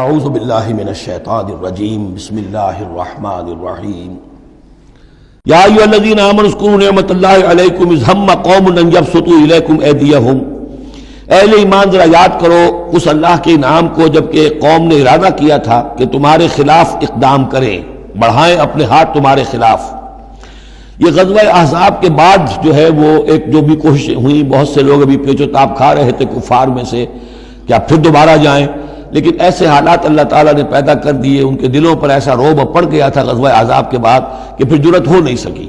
اعوذ باللہ من الشیطان الرجیم بسم اللہ الرحمن الرحیم یا ایھا الذین آمنوا اذکروا نعمت اللہ علیکم اذ ہم قوم ان یبسطوا الیکم ایدیہم، اہل ایمان ذرا یاد کرو اس اللہ کے انعام کو جبکہ قوم نے ارادہ کیا تھا کہ تمہارے خلاف اقدام کریں، بڑھائیں اپنے ہاتھ تمہارے خلاف۔ یہ غزوہ احزاب کے بعد جو ہے وہ ایک جو بھی کوششیں ہوئیں، بہت سے لوگ ابھی پیچ و تاب کھا رہے تھے کفار میں سے کیا پھر دوبارہ جائیں، لیکن ایسے حالات اللہ تعالیٰ نے پیدا کر دیے، ان کے دلوں پر ایسا رعب پڑ گیا تھا غزوہ احزاب کے بعد کہ پھر جرأت ہو نہیں سکی۔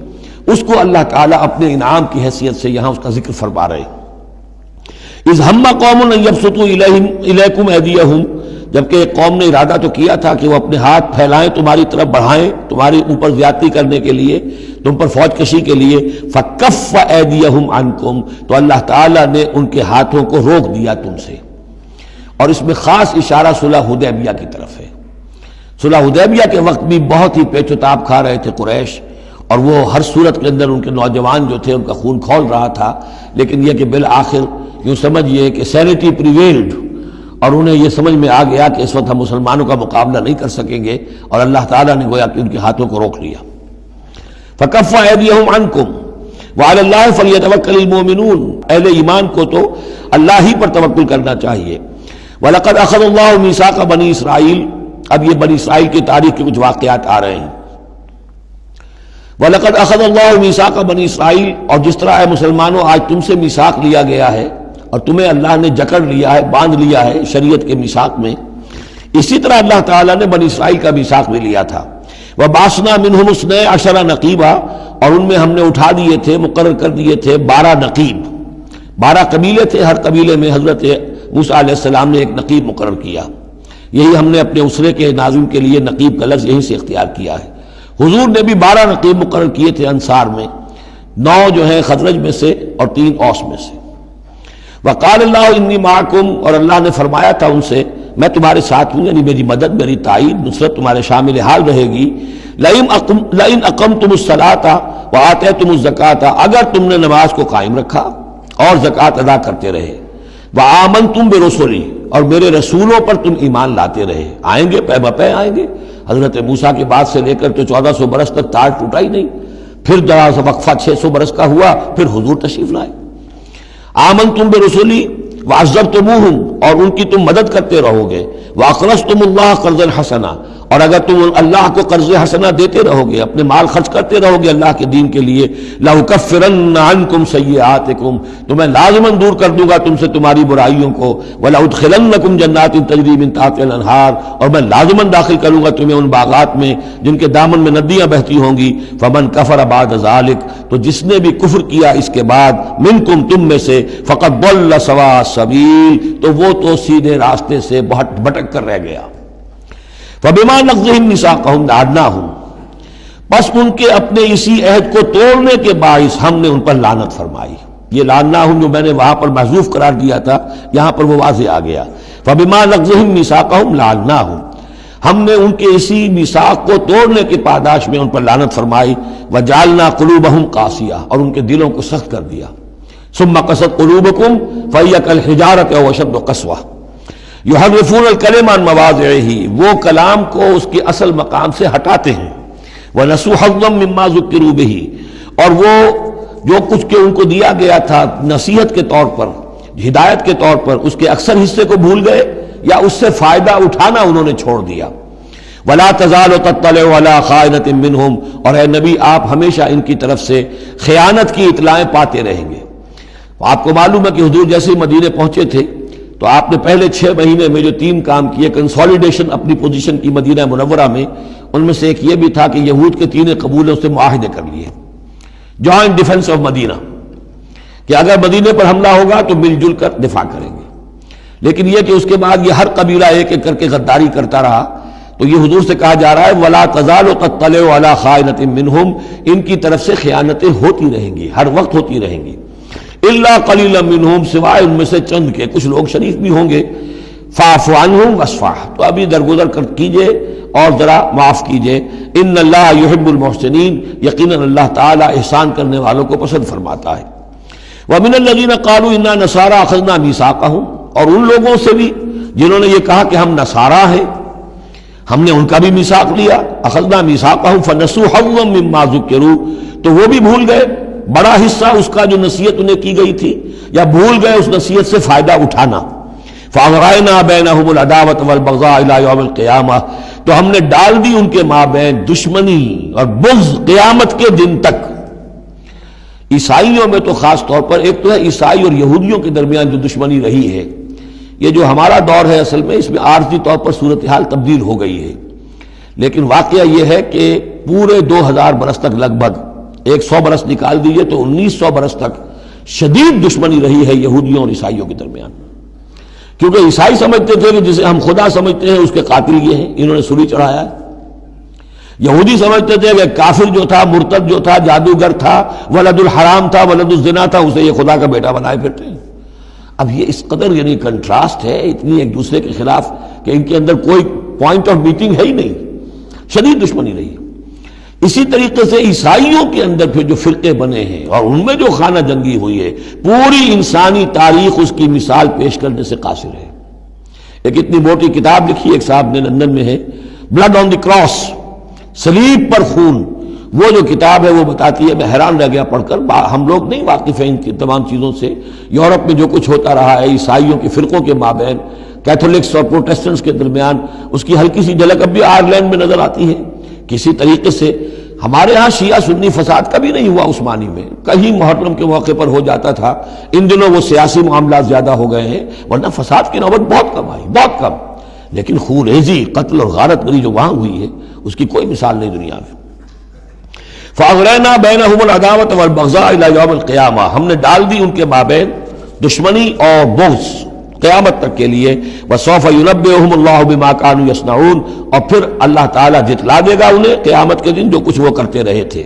اس کو اللہ تعالیٰ اپنے انعام کی حیثیت سے یہاں اس کا ذکر فرما رہے ہیں۔ اذ ہم قوم ان یبسطوا الیکم ایدیہم، جبکہ ایک قوم نے ارادہ تو کیا تھا کہ وہ اپنے ہاتھ پھیلائیں تمہاری طرف، بڑھائیں تمہارے اوپر زیادتی کرنے کے لیے، تم پر فوج کشی کے لیے، فکف ایدیہم عنکم، تو اللہ تعالیٰ نے ان کے ہاتھوں کو روک دیا تم سے۔ اور اس میں خاص اشارہ صلح حدیبیہ کی طرف ہے۔ صلح حدیبیہ کے وقت بھی بہت ہی پیچ و تاب کھا رہے تھے قریش، اور وہ ہر صورت کے اندر ان کے نوجوان جو تھے ان کا خون کھول رہا تھا، لیکن یہ کہ بالآخر یوں سمجھئے کہ سینٹی پریویلڈ، اور انہیں یہ سمجھ میں آ گیا کہ اس وقت ہم مسلمانوں کا مقابلہ نہیں کر سکیں گے، اور اللہ تعالیٰ نے گویا کہ ان کے ہاتھوں کو روک لیا۔ فکف ایدیہم عنکم وعلی اللہ فلیتوکل المؤمنون، اہل ایمان کو تو اللہ ہی پر توکل کرنا چاہیے۔ وَلَقَدْ أَخَذَ اللَّهُ مِيثَاقَ بَنِي اسرائیل، اب یہ بنی اسرائیل کی تاریخ کے کچھ واقعات آ رہے ہیں۔ وَلَقَدْ أَخَذَ اللَّهُ مِيثَاقَ بَنِي اسرائیل، اور جس طرح اے مسلمانوں آج تم سے میثاق لیا گیا ہے اور تمہیں اللہ نے جکڑ لیا ہے، باندھ لیا ہے شریعت کے میثاق میں، اسی طرح اللہ تعالیٰ نے بنی اسرائیل کا میثاق بھی لیا تھا۔ وَبَعَثْنَا مِنْهُمُ اثْنَیْ عَشَرَ نَقِیبًا، اور ان میں ہم نے اٹھا دیے تھے، مقرر کر دیے تھے 12 نقیب، 12 قبیلے تھے، ہر قبیلے میں حضرت موسیٰ علیہ السلام نے ایک نقیب مقرر کیا۔ یہی ہم نے اپنے اسرے کے ناظم کے لیے نقیب کا لفظ یہیں سے اختیار کیا ہے۔ حضور نے بھی 12 نقیب مقرر کیے تھے انصار میں، 9 جو ہیں خزرج میں سے اور 3 اوس میں سے۔ وقال اللہ انی معکم، اور اللہ نے فرمایا تھا ان سے میں تمہارے ساتھ ہوں، یعنی میری مدد، میری تائید، نصرت تمہارے شامل حال رہے گی۔ لئن اقمتم الصلاۃ وآتیتم الزکاۃ، اگر تم نے نماز کو قائم رکھا اور زکوٰۃ ادا کرتے رہے، وآمنتم برسلی، اور میرے رسولوں پر تم ایمان لاتے رہے، آئیں گے پے بپے آئیں گے۔ حضرت موسیٰ کے بعد سے لے کر تو 1400 برس تک تاج ٹوٹا ہی نہیں، پھر ذرا سا وقفہ 600 برس کا ہوا، پھر حضور تشریف لائے۔ آمنتم برسلی وعزرتموہم، اور ان کی تم مدد کرتے رہو گے۔ واقرضتم اللہ قرضا حسنا، اور اگر تم اللہ کو قرض حسنا دیتے رہو گے، اپنے مال خرچ کرتے رہو گے اللہ کے دین کے لیے، لأکفرن عنکم سیئاتکم، تو میں لازماً دور کر دوں گا تم سے تمہاری برائیوں کو، ولأدخلنکم جنات تجری من تحتہا الانہار، اور میں لازماً داخل کروں گا تمہیں ان باغات میں جن کے دامن میں ندیاں بہتی ہوں گی۔ فمن کفر بعد ذلک، تو جس نے بھی کفر کیا اس کے بعد، منکم تم میں سے، فقد ضل سواء السبیل، تو وہ تو سیدھے راستے سے بھٹک کر رہ گیا۔ فَبِمَا نَقْضِهِمْ مِيثَاقَهُمْ لَعَنَّاهُمْ، بس ان کے اپنے اسی عہد کو توڑنے کے باعث ہم نے ان پر لعنت فرمائی۔ یہ لعناہم جو میں نے وہاں پر محذوف قرار دیا تھا، یہاں پر وہ واضح آ گیا۔ فَبِمَا نَقْضِهِمْ مِيثَاقَهُمْ لَعَنَّاهُمْ، ہم نے ان کے اسی میثاق کو توڑنے کے پاداش میں ان پر لعنت فرمائی۔ وَجَعَلْنَا قُلُوبَهُمْ قَاسِیَةً، اور ان کے دلوں کو سخت کر دیا۔ ثُمَّ قَسَتْ قُلُوبُكُمْ فَهِيَ كَالْحِجَارَةِ أَوْ أَشَدُّ قَسْوَةً یحرفون الکلم عن مواضعہ، وہ کلام کو اس کے اصل مقام سے ہٹاتے ہیں۔ ونسوا حظا مما ذکروا بہ، اور وہ جو کچھ کہ ان کو دیا گیا تھا نصیحت کے طور پر، ہدایت کے طور پر، اس کے اکثر حصے کو بھول گئے یا اس سے فائدہ اٹھانا انہوں نے چھوڑ دیا۔ ولا تزال تطلع علی خائنۃ منہم، اور اے نبی آپ ہمیشہ ان کی طرف سے خیانت کی اطلاعیں پاتے رہیں گے۔ آپ کو معلوم ہے کہ حضور جیسے ہی مدینے پہنچے تھے تو آپ نے پہلے 6 مہینے میں جو 3 کام کیے، کنسولیڈیشن اپنی پوزیشن کی مدینہ منورہ میں، ان میں سے ایک یہ بھی تھا کہ یہود کے 3 قبیلوں سے معاہدے کر لیے، جوائنٹ ڈیفنس آف مدینہ، کہ اگر مدینے پر حملہ ہوگا تو مل جل کر دفاع کریں گے۔ لیکن یہ کہ اس کے بعد یہ ہر قبیلہ ایک ایک کر کے غداری کرتا رہا، تو یہ حضور سے کہا جا رہا ہے وَلَا تَزَالُ تَطَّلِعُ عَلَىٰ خَائِنَةٍ مِّنْهُمْ، ان کی طرف سے خیانتیں ہوتی رہیں گی، ہر وقت ہوتی رہیں گی۔ الا قلیلا منہم، سوائے ان میں سے چند کے، کچھ لوگ شریف بھی ہوں گے۔ فاعف عنہم واصفح، تو ابھی درگزر کیجئے اور ذرا معاف کیجئے۔ ان اللہ یحب المحسنین، یقیناً اللہ تعالی احسان کرنے والوں کو پسند فرماتا ہے۔ ومن الذین قالوا انا نصارى اخذنا میثاقهم، اور ان لوگوں سے بھی جنہوں نے یہ کہا کہ ہم نصارا ہیں، ہم نے ان کا بھی میثاق لیا، اخذنا میثاقہم فنسوا حظا مما ذکروا، تو وہ بھی بھول گئے بڑا حصہ اس کا جو نصیحت انہیں کی گئی تھی، یا بھول گئے اس نصیحت سے فائدہ اٹھانا۔ فَأَغْرَيْنَا بَيْنَهُمُ الْعَدَاوَةَ وَالْبَغْضَاءَ إِلَى يَوْمِ الْقِيَامَةِ، تو ہم نے ڈال دی ان کے مابین دشمنی اور بغض قیامت کے دن تک۔ عیسائیوں میں تو خاص طور پر ایک تو ہے عیسائی اور یہودیوں کے درمیان جو دشمنی رہی ہے، یہ جو ہمارا دور ہے اصل میں اس میں عارضی طور پر صورتحال تبدیل ہو گئی ہے، لیکن واقعہ یہ ہے کہ پورے 2000 برس تک، لگ بھگ 100 برس نکال دیجئے تو 1900 برس تک شدید دشمنی رہی ہے یہودیوں اور عیسائیوں کے درمیان، کیونکہ عیسائی سمجھتے تھے کہ جسے ہم خدا سمجھتے ہیں اس کے قاتل یہ ہیں، انہوں نے سولی چڑھایا ہے۔ یہودی سمجھتے تھے کہ کافر جو تھا، مرتد جو تھا، جادوگر تھا، ولد الحرام تھا، ولد الزنا تھا، اسے یہ خدا کا بیٹا بنائے پھرتے ہیں۔ اب یہ اس قدر یعنی کنٹراسٹ ہے اتنی ایک دوسرے کے خلاف کہ ان کے اندر کوئی پوائنٹ آف میٹنگ ہے ہی نہیں، شدید دشمنی رہی۔ اسی طریقے سے عیسائیوں کے اندر پھر جو فرقے بنے ہیں اور ان میں جو خانہ جنگی ہوئی ہے، پوری انسانی تاریخ اس کی مثال پیش کرنے سے قاصر ہے۔ ایک اتنی موٹی کتاب لکھی ایک صاحب نے، لندن میں ہے، بلڈ آن دی کراس، صلیب پر خون، وہ جو کتاب ہے وہ بتاتی ہے، میں حیران رہ گیا پڑھ کر، ہم لوگ نہیں واقف ہیں ان کی تمام چیزوں سے، یورپ میں جو کچھ ہوتا رہا ہے عیسائیوں کے فرقوں کے مابین، کیتھولکس اور پروٹیسٹنٹس کے درمیان، اس کی ہلکی سی جھلک اب بھی آئرلینڈ میں نظر آتی ہے۔ کسی طریقے سے ہمارے ہاں شیعہ سنی فساد کبھی نہیں ہوا عثمانی میں، کہیں محرم کے موقع پر ہو جاتا تھا، ان دنوں وہ سیاسی معاملات زیادہ ہو گئے ہیں، ورنہ فساد کی نوبت بہت کم آئی، بہت کم، لیکن خون ریزی، قتل اور غارت گری جو وہاں ہوئی ہے اس کی کوئی مثال نہیں دنیا میں۔ فَأَغْرَيْنَا بَيْنَهُمُ الْعَدَاوَةَ وَالْبَغْضَاءَ إِلَى يَوْمِ الْقِيَامَةِ، ہم نے ڈال دی ان کے مابین دشمنی اور بغض قیامت تک کے لیے۔ وَسَوْفَ يُنَبِّئُهُمُ اللَّهُ بِمَا كَانُوا يَصْنَعُونَ، اور پھر اللہ تعالیٰ جتلا دے گا انہیں قیامت کے دن جو کچھ وہ کرتے رہے تھے۔